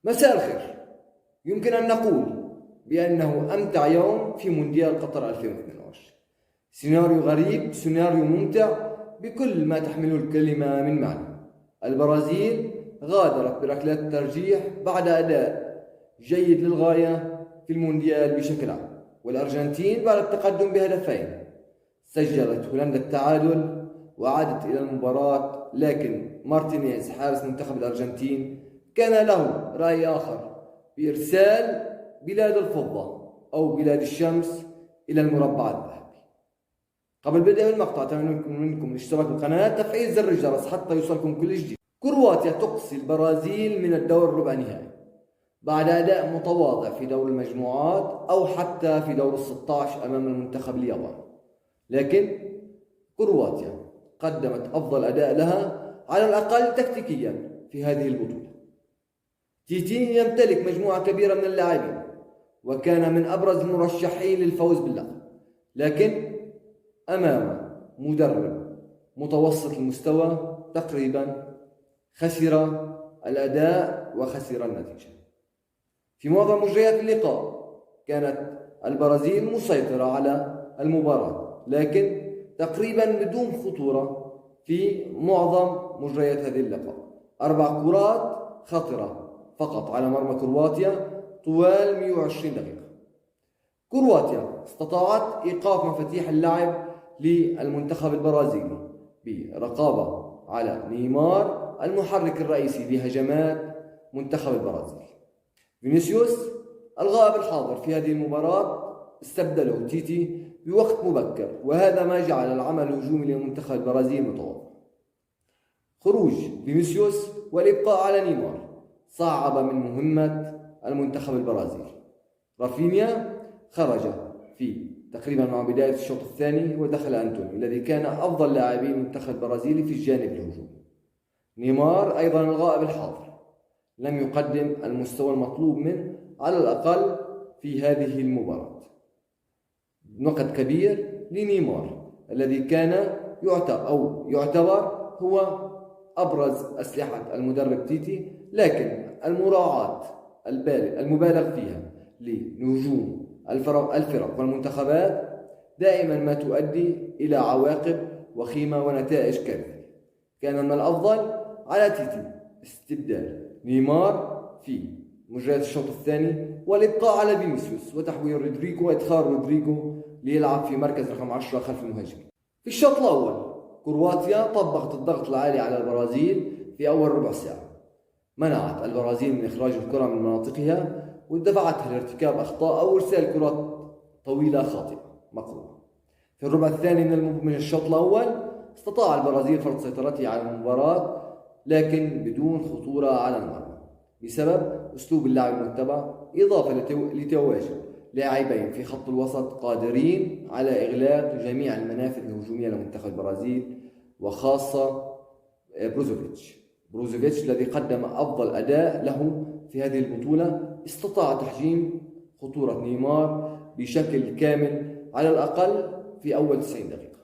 مساء الخير. يمكن أن نقول بأنه أمتع يوم في مونديال قطر 2022. سيناريو غريب، سيناريو ممتع بكل ما تحمله الكلمة من معنى. البرازيل غادرت بركلات الترجيح بعد أداء جيد للغاية في المونديال بشكل عام، والأرجنتين بعد التقدم بهدفين سجلت هولندا التعادل وعادت إلى المباراة، لكن مارتينيز حارس منتخب الأرجنتين كان له رأي آخر بإرسال بلاد الفضة أو بلاد الشمس إلى المربع الذهبي. قبل بدء المقطع أتمنى منكم الاشتراك بالقناة، تفعيل زر الجرس حتى يوصلكم كل جديد. كرواتيا تقصي البرازيل من الدور الربع نهائي بعد أداء متواضع في دور المجموعات أو حتى في دور 16 أمام المنتخب الياباني، لكن كرواتيا قدمت أفضل أداء لها على الأقل تكتيكيا في هذه البطولة. تيتي يمتلك مجموعة كبيرة من اللاعبين وكان من أبرز المرشحين للفوز باللقب، لكن أمام مدرب متوسط المستوى تقريبا خسر الأداء وخسر النتيجة. في معظم مجريات اللقاء كانت البرازيل مسيطرة على المباراة، لكن تقريبا بدون خطورة في معظم مجريات هذه اللقاء. 4 كرات خطرة فقط على مرمى كرواتيا طوال 120 دقيقة. كرواتيا استطاعت إيقاف مفاتيح اللعب للمنتخب البرازيلي برقابة على نيمار المحرك الرئيسي لهجمات منتخب البرازيل. فينيسيوس الغائب الحاضر في هذه المباراة استبدله تيتي بوقت مبكر، وهذا ما جعل العمل الهجومي للمنتخب البرازيلي متواضع. خروج فينيسيوس والإبقاء على نيمار صعب من مهمة المنتخب البرازيلي. رافينيا خرج في تقريبا مع بداية الشوط الثاني ودخل أنتوني الذي كان أفضل لاعبي المنتخب البرازيلي في الجانب الهجومي. نيمار أيضا الغائب الحاضر لم يقدم المستوى المطلوب منه على الأقل في هذه المباراة. نقد كبير لنيمار الذي كان يعتبر هو أبرز أسلحة المدرب تيتي، لكن المراعاة المبالغ فيها لنجوم الفرق والمنتخبات دائما ما تؤدي إلى عواقب وخيمة ونتائج كارثية. كان من الأفضل على تيتي استبدال نيمار في مجريات الشوط الثاني والإبقاء على فينيسيوس وتحويل رودريجو وإدخال رودريجو ليلعب في مركز رقم 10 خلف المهاجمين. في الشوط الأول كرواتيا طبقت الضغط العالي على البرازيل في أول ربع ساعة، منعت البرازيل من إخراج الكرة من مناطقها ودفعتها لارتكاب أخطاء أو إرسال كرات طويلة خاطئة مقروءة. في الربع الثاني من الشوط الأول استطاع البرازيل فرض سيطرته على المباراة، لكن بدون خطورة على المرمى بسبب أسلوب اللعب المتبع، إضافة لتواجد لاعبين في خط الوسط قادرين على إغلاق جميع المنافذ الهجومية لمنتخب البرازيل، وخاصة بروزوفيتش الذي قدم أفضل أداء له في هذه البطولة. استطاع تحجيم خطورة نيمار بشكل كامل على الأقل في أول 90 دقيقة.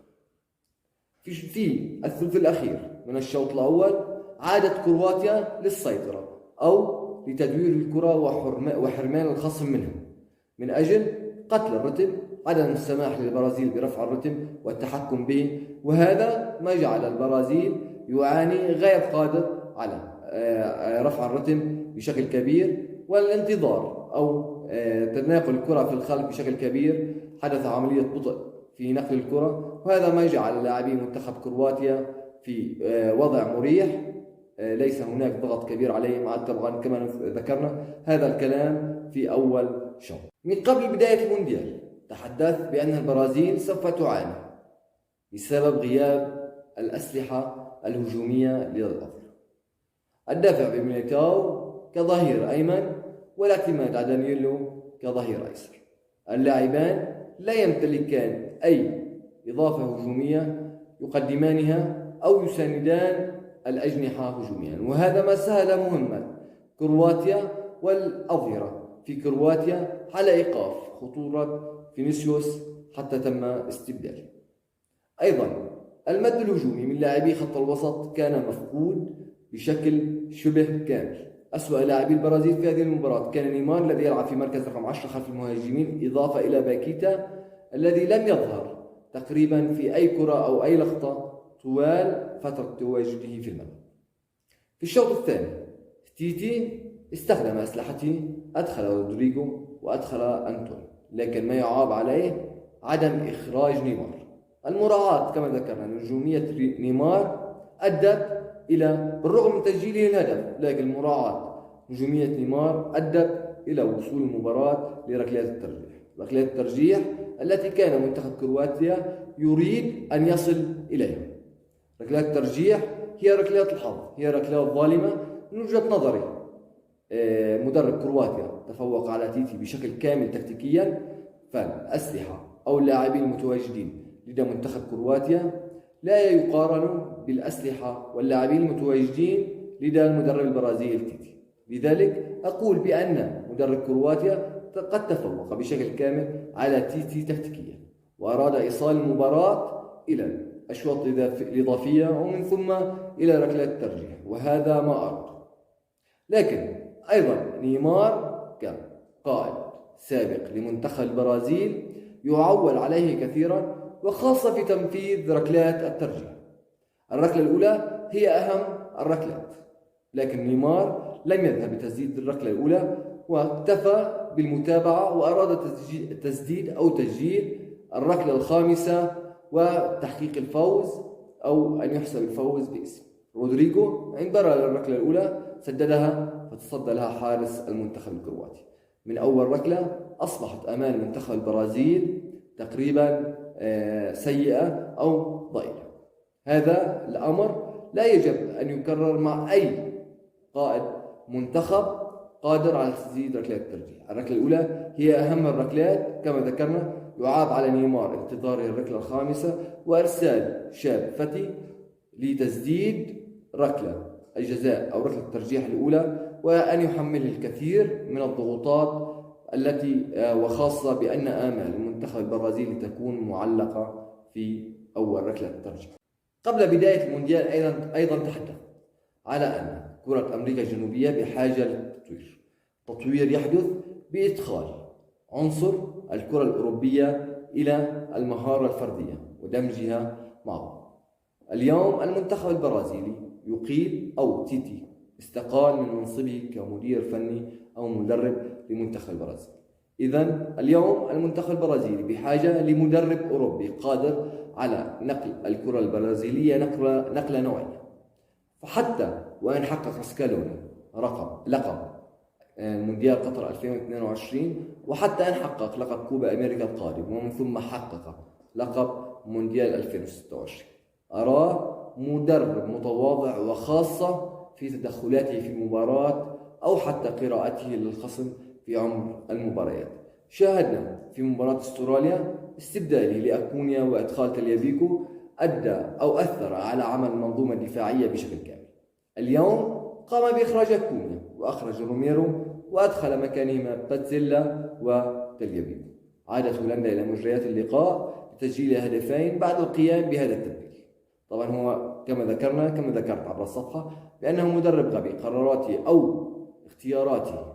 في الثلث الأخير من الشوط الأول عادت كرواتيا للسيطرة أو لتدوير الكرة وحرمان الخصم منها من أجل قتل الرتم، عدم السماح للبرازيل برفع الرتم والتحكم به، وهذا ما جعل البرازيل يعاني غير قادر على رفع الرتم بشكل كبير والانتظار أو تناقل الكرة في الخلف بشكل كبير. حدث عملية بطء في نقل الكرة، وهذا ما جعل لاعبي منتخب كرواتيا في وضع مريح، ليس هناك ضغط كبير عليهم. طبعا كما ذكرنا هذا الكلام في أول شوط. من قبل بداية المونديال تحدثت بأن البرازيل سوف تعاني بسبب غياب الأسلحة الهجومية للأظهرة. الدافع بميليتاو كظهير أيمن والاعتماد على دانييلو كظهير أيسر. اللاعبان لا يمتلكان أي إضافة هجومية يقدمانها أو يساندان الأجنحة هجوميا، وهذا ما سهل مهمة كرواتيا والأظهرة في كرواتيا على إيقاف خطورة فينيسيوس حتى تم استبداله. أيضا المد الهجومي من لاعبي خط الوسط كان مفقود بشكل شبه كامل، أسوأ لاعبي البرازيل في هذه المباراة كان نيمار الذي يلعب في مركز رقم 10 خلف المهاجمين، إضافة إلى باكيتا الذي لم يظهر تقريبا في أي كرة أو أي لقطة طوال فترة تواجده في الملعب. في الشوط الثاني تيتي استخدم أسلحته، أدخل رودريجو وأدخل أنتوني، لكن ما يعاب عليه عدم إخراج نيمار. المراعاة كما ذكرنا نجومية نيمار أدت إلى، بالرغم من تسجيله الهدف، لكن مراعاة نجومية نيمار أدت إلى وصول المباراة لركلات الترجيح. ركلات الترجيح التي كان منتخب كرواتيا يريد أن يصل إليها. ركلات الترجيح هي ركلات الحظ، هي ركلات ظالمة من وجهة نظري. مدرب كرواتيا تفوق على تيتي بشكل كامل تكتيكيا، فالأسلحة أو اللاعبين المتواجدين لدى منتخب كرواتيا لا يقارن بالأسلحة واللاعبين المتواجدين لدى المدرب البرازيلي تيتي. لذلك أقول بأن مدرب كرواتيا قد تفوق بشكل كامل على تيتي تكتيكيا، وأراد إيصال المباراة إلى الأشواط الإضافية ومن ثم إلى ركلات الترجيح، وهذا ما أراد. لكن أيضا نيمار كقائد سابق لمنتخب البرازيل يعول عليه كثيرا، وخاصة في تنفيذ ركلات الترجيح. الركلة الأولى هي أهم الركلات، لكن نيمار لم يذهب لتسديد الركلة الأولى واكتفى بالمتابعة، وأراد تسديد أو تسجيل الركلة الخامسة وتحقيق الفوز أو أن يحسب الفوز باسم رودريجو. عند برر الركلة الأولى سددها فتصدى لها حارس المنتخب الكرواتي. من أول ركلة أصبحت أمام منتخب البرازيل تقريبا سيئة أو ضئيلة. هذا الأمر لا يجب أن يكرر مع أي قائد منتخب قادر على تسديد ركلات الترجيح. الركلة الأولى هي أهم الركلات كما ذكرنا. يعاب على نيمار انتظاره الركلة الخامسة وإرسال شاب فتي لتسديد ركلة الجزاء أو ركلة الترجيح الأولى، وأن يحمله الكثير من الضغوطات التي وخاصة بأن آمال المنتخب البرازيلي تكون معلقة في أول ركلة الترجيح. قبل بداية المونديال أيضا تحدث على أن كرة أمريكا الجنوبية بحاجة للتطوير. تطوير يحدث بإدخال عنصر الكرة الأوروبية إلى المهارة الفردية ودمجها مع بعض. اليوم المنتخب البرازيلي يقيل أو تيتي استقال من منصبه كمدير فني أو مدرب لمنتخب البرازيل. إذن اليوم المنتخب البرازيلي بحاجة لمدرب أوروبي قادر على نقل الكرة البرازيلية نقلة نوعية. فحتى وإن حقق سكالوني لقب مونديال قطر 2022، وحتى إن حقق لقب كوبا أمريكا القادم، ومن ثم حقق لقب مونديال 2026، أراه مدرب متواضع، وخاصة في تدخلاته في المباراة أو حتى قراءته للخصم في عمر المباريات. شاهدنا في مباراة استراليا استبداله لأكونيا وإدخال تليابيكو أدى أو أثر على عمل المنظومة الدفاعية بشكل كامل. اليوم قام بإخراج أكونيا وأخرج روميرو وأدخل مكانهما باتزيلا وتليابيكو. عادت هولندا إلى مجريات اللقاء لتسجيل هدفين بعد القيام بهذا التبديل. طبعا هو كما ذكرت عبر الصفحة بأنه مدرب غبي، قراراته أو اختياراته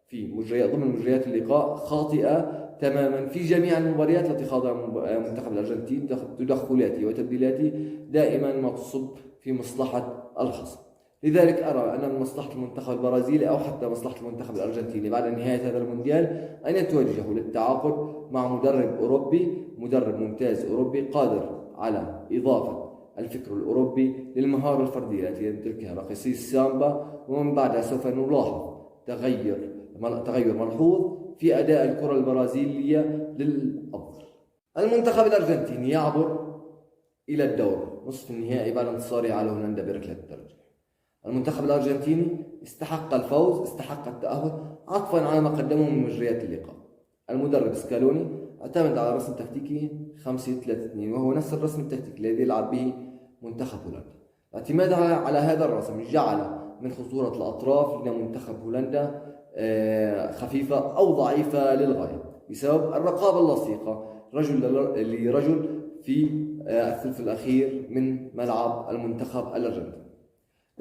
في ضمن مجريات اللقاء خاطئة تماما في جميع المباريات التي خاضها منتخب الأرجنتين. تدخلاته وتبديلاته دائما ما تصب في مصلحة الخصم. لذلك أرى أن من مصلحة المنتخب البرازيلي أو حتى مصلحة المنتخب الأرجنتيني بعد نهاية هذا المونديال أن يتوجهوا للتعاقد مع مدرب أوروبي، مدرب ممتاز أوروبي قادر على إضافة الفكر الأوروبي للمهارة الفردية التي يمتلكها راقصي السامبا، ومن بعدها سوف نلاحظ تغير ملحوظ في أداء الكرة البرازيلية للأفضل. المنتخب الأرجنتيني يعبر إلى الدور نصف النهائي بعد انتصاره على هولندا بركلة الترجيح. المنتخب الأرجنتيني استحق الفوز، استحق التأهل عطفا على ما قدمه من مجريات اللقاء. المدرب سكالوني اعتمد على رسم تكتيكي 5-3-2، وهو نفس الرسم التكتيكي الذي يلعب به منتخب هولندا. الاعتماد على هذا الرسم جعل من خطورة الأطراف لمنتخب هولندا خفيفة أو ضعيفة للغاية بسبب الرقابة اللصيقة رجل لرجل في الثلث الأخير من ملعب المنتخب الأرجنتيني.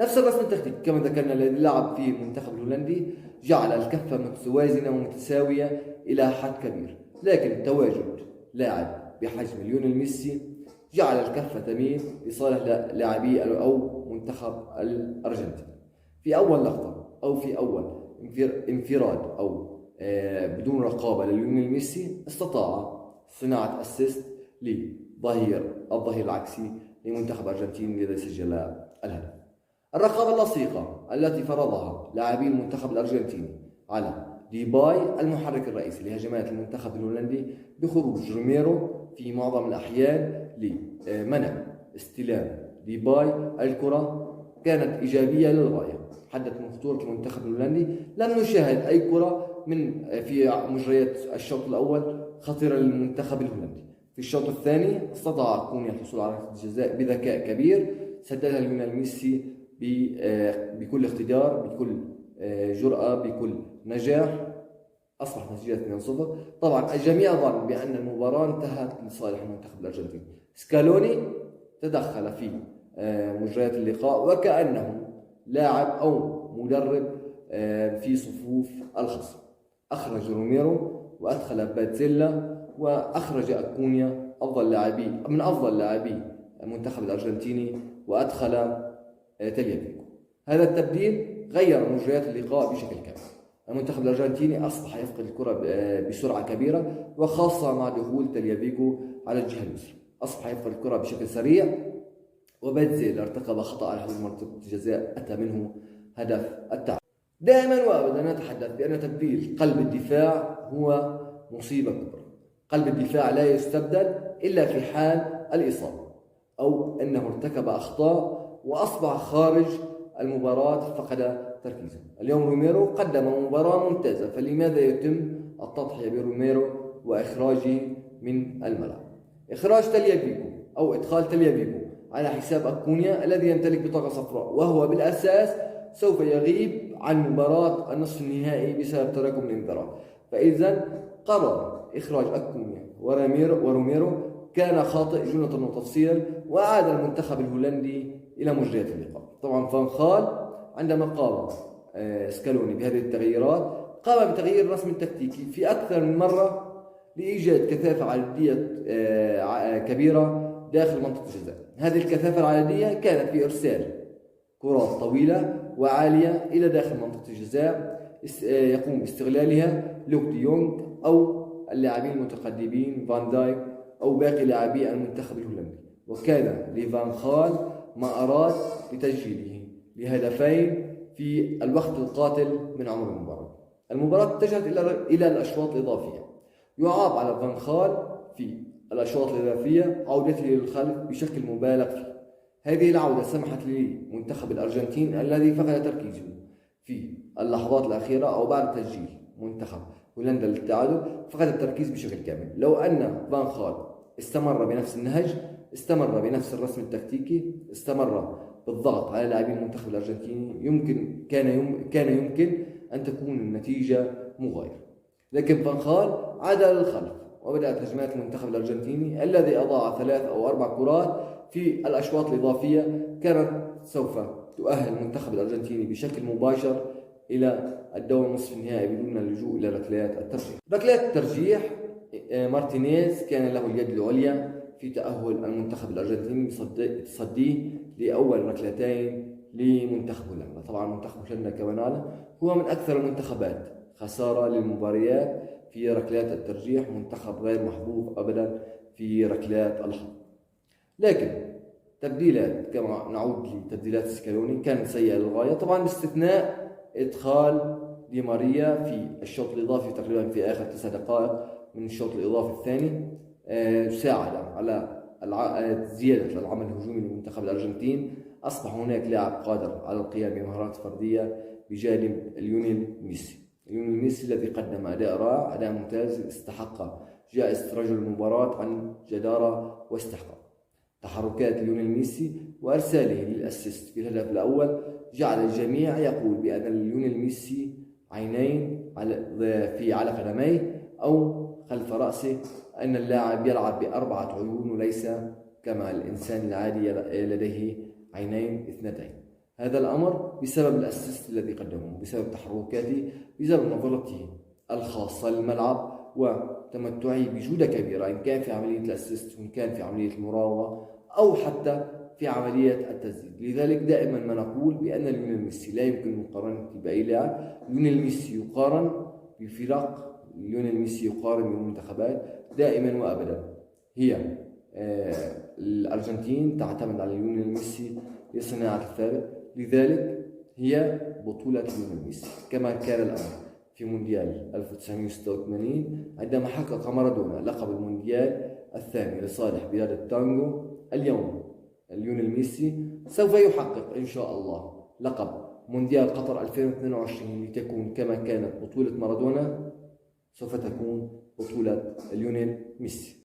نفس الرسم التكتيكي كما ذكرنا الذي لعب فيه المنتخب الهولندي جعل الكفة متوازنة ومتساوية إلى حد كبير، لكن تواجد لاعب بحجم ليونيل ميسي جعل الكفة تميل لصالح لاعبي أو منتخب الأرجنتين. في أول لقطة أو في أول انفراد أو بدون رقابة لليونيل ميسي استطاع صناعة أسيست الظهير العكسي لمنتخب الأرجنتين الذي سجل الهدف. الرقابة اللصيقة التي فرضها لاعبي المنتخب الأرجنتيني على ديباي المحرك الرئيسي لهجمات المنتخب الهولندي بخروج روميرو في معظم الأحيان لمنع استلام ديباي الكرة كانت إيجابية للغاية. حدث من خطورة المنتخب الهولندي، لم نشاهد أي كرة في مجريات الشوط الأول خطيرة للمنتخب الهولندي. في الشوط الثاني استطاع كونيا الحصول على الجزاء بذكاء كبير سددها ليونيل ميسي بكل اقتدار، بكل جرأة، بكل نجاح. أصبح نتيجة 2-0. طبعا الجميع ظن بأن المباراة انتهت لصالح المنتخب الأرجنتيني. سكالوني تدخل في مجريات اللقاء وكأنه لاعب أو مدرب في صفوف الخصم. أخرج روميرو وأدخل باتزيلا وأخرج أكونيا من أفضل لاعبي المنتخب الأرجنتيني وأدخل تليافيكو. هذا التبديل غير مجريات اللقاء بشكل كامل. المنتخب الأرجنتيني أصبح يفقد الكرة بسرعة كبيرة، وخاصة مع دخول تليافيكو على الجهة اليسرى أصبح يفقد الكرة بشكل سريع، وباتزيلا ارتكب خطأ على حدود منطقة الجزاء أتى منه هدف التعادل. دائما وأبدا نتحدث بأن تبديل قلب الدفاع هو مصيبة كبرى. قلب الدفاع لا يستبدل إلا في حال الإصابة أو أنه ارتكب أخطاء وأصبح خارج المباراة فقد تركيزه. اليوم روميرو قدم مباراة ممتازة، فلماذا يتم التضحية بروميرو وإخراجه من الملعب؟ إخراج تليافيكو أو إدخال تليافيكو على حساب أكونيا الذي يمتلك بطاقة صفراء، وهو بالأساس سوف يغيب عن مباراة النصف النهائي بسبب تراكم الانذارات. فإذا قرار إخراج أكونيا وروميرو كان خاطئ جملة وتفصيلا، وأعاد المنتخب الهولندي إلى مجريات اللقاء. طبعا فان خال عندما قام سكالوني بهذه التغييرات قام بتغيير الرسم التكتيكي في أكثر من مرة لإيجاد كثافة عددية كبيرة داخل منطقة الجزاء. هذه الكثافة العددية كانت في إرسال كرات طويلة وعالية إلى داخل منطقة الجزاء يقوم باستغلالها لوك دي يونغ أو اللاعبين المتقدمين فان دايك أو باقي لاعبي المنتخب الهولندي. وكان لفان خال ما أراد لتسجيله لهدفين في الوقت القاتل من عمر المباراة. المباراة اتجهت إلى الأشواط الإضافية. يعاب على فان خال في الأشواط الإضافية عودته للخلف بشكل مبالغ فيه. هذه العودة سمحت لمنتخب الأرجنتين الذي فقد تركيزه في اللحظات الأخيرة أو بعد تسجيل منتخب هولندا للتعادل فقد التركيز بشكل كامل. لو أن فان خال استمر بنفس النهج، استمر بنفس الرسم التكتيكي، استمر بالضغط على لاعبي المنتخب الأرجنتيني كان يمكن أن تكون النتيجة مغايرة. لكن فان خال عاد للخلف وبدأت هجمات المنتخب الأرجنتيني الذي أضاع 3 أو 4 كرات في الأشواط الإضافية كانت سوف تؤهل المنتخب الأرجنتيني بشكل مباشر إلى الدور نصف النهائي بدون اللجوء إلى ركلات الترجيح. ركلات الترجيح مارتينيز كان له اليد العليا في تأهل المنتخب الأرجنتيني بتصديه لأول ركلتين لمنتخب هولندا. طبعا منتخب هولندا كما نعلم هو من أكثر المنتخبات خسارة للمباريات في ركلات الترجيح، منتخب غير محظوظ أبدا في ركلات الحظ. لكن تبديلات كما نعود لتبديلات سكالوني كانت سيئة للغاية، طبعا باستثناء إدخال دي ماريا في الشوط الإضافي تقريبا في آخر 9 دقائق من الشوط الإضافي الثاني، ساعد على زيادة العمل الهجومي لمنتخب الأرجنتين. أصبح هناك لاعب قادر على القيام بمهارات فردية بجانب ليونيل ميسي الذي قدم أداء رائع، أداء ممتاز، استحق جائزة رجل المباراة عن جدارة واستحقاق. تحركات ليونيل ميسي وإرساله للأسيست في الهدف الأول جعل الجميع يقول بأن ليونيل ميسي عينين على قدميه أو خلف رأسه، أن اللاعب يلعب ب4 عيون وليس كما الإنسان العادي لديه عينين 2. هذا الأمر بسبب الأسيست الذي قدمه، بسبب تحركاته، بسبب نظرته الخاصة للملعب وتمتعه بجودة كبيرة، إن كان في عملية الأسيست وإن كان في عملية المراوغة أو حتى في عملية التسديد. لذلك دائما ما نقول بأن ليونيل ميسي لا يمكن مقارنته بأي لاعب. ليونيل ميسي يقارن بفرق، ليونيل ميسي يقارن بمنتخبات دائما وأبدا. هي الأرجنتين تعتمد على ليونيل ميسي لصناعة الفارق، لذلك هي بطولة ليونيل ميسي. كما كان الأمر في مونديال 1986 عندما حقق مارادونا لقب المونديال الثاني لصالح بلاد التانغو. اليوم ليونيل ميسي سوف يحقق إن شاء الله لقب مونديال قطر 2022 لتكون كما كانت بطولة مارادونا، سوف تكون بطولة ليونيل ميسي.